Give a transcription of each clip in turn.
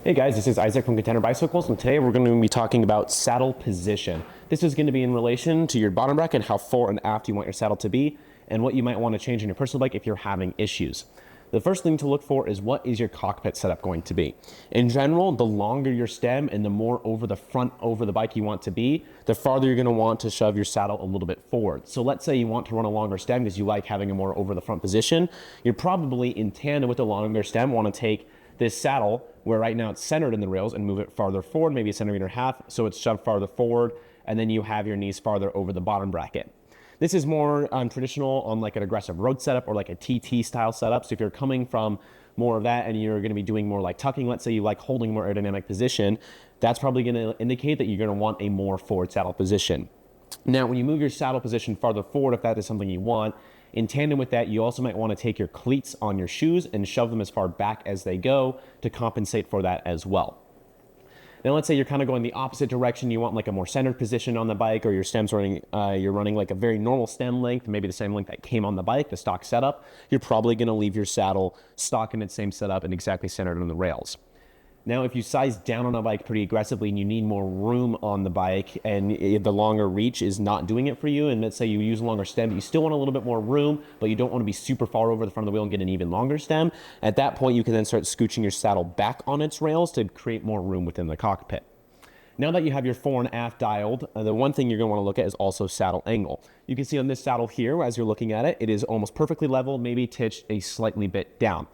Hey guys, this is Isaac from Contender Bicycles, and today we're going to be talking about saddle position. This is going to be in relation to your bottom bracket, how fore and aft you want your saddle to be, and what you might want to change in your personal bike if you're having issues. The first thing to look for is what is your cockpit setup going to be. In general, the longer your stem and the more over the front over the bike you want to be, the farther you're going to want to shove your saddle a little bit forward. So let's say you want to run a longer stem because you like having a more over the front position. You're probably in tandem with the longer stem want to take this saddle, where right now it's centered in the rails, and move it farther forward, maybe a centimeter and a half, so it's shoved farther forward, and then you have your knees farther over the bottom bracket. This is more traditional on like an aggressive road setup or like a TT style setup. So if you're coming from more of that and you're going to be doing more like tucking, let's say you like holding more aerodynamic position, that's probably going to indicate that you're going to want a more forward saddle position. Now, when you move your saddle position farther forward, if that is something you want, in tandem with that, you also might want to take your cleats on your shoes and shove them as far back as they go to compensate for that as well. Now, let's say you're kind of going the opposite direction. You want like a more centered position on the bike, or your stem's running, you're running like a very normal stem length, maybe the same length that came on the bike, the stock setup. You're probably going to leave your saddle stock in its same setup and exactly centered on the rails. Now, if you size down on a bike pretty aggressively and you need more room on the bike and the longer reach is not doing it for you, and let's say you use a longer stem, but you still want a little bit more room, but you don't want to be super far over the front of the wheel and get an even longer stem, at that point you can then start scooching your saddle back on its rails to create more room within the cockpit. Now that you have your fore and aft dialed, the one thing you're going to want to look at is also saddle angle. You can see on this saddle here, as you're looking at it, it is almost perfectly level, maybe titched a slightly bit down.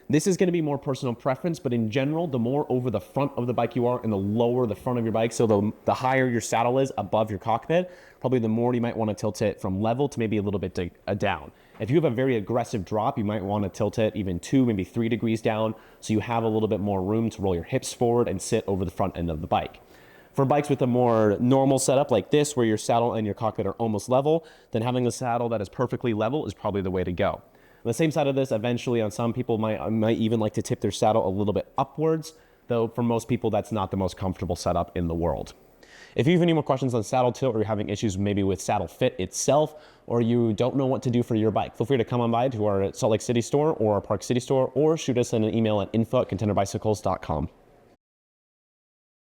This is going to be more personal preference, but in general, the more over the front of the bike you are and the lower the front of your bike, so the higher your saddle is above your cockpit, probably the more you might want to tilt it from level to maybe a little bit down. If you have a very aggressive drop, you might want to tilt it even 2, maybe 3 degrees down, so you have a little bit more room to roll your hips forward and sit over the front end of the bike. For bikes with a more normal setup like this, where your saddle and your cockpit are almost level, then having a saddle that is perfectly level is probably the way to go. On the same side of this, eventually on some people might even like to tip their saddle a little bit upwards, though for most people that's not the most comfortable setup in the world. If you have any more questions on saddle tilt, or you're having issues maybe with saddle fit itself, or you don't know what to do for your bike, feel free to come on by to our Salt Lake City store or our Park City store, or shoot us an email at info@contenderbicycles.com.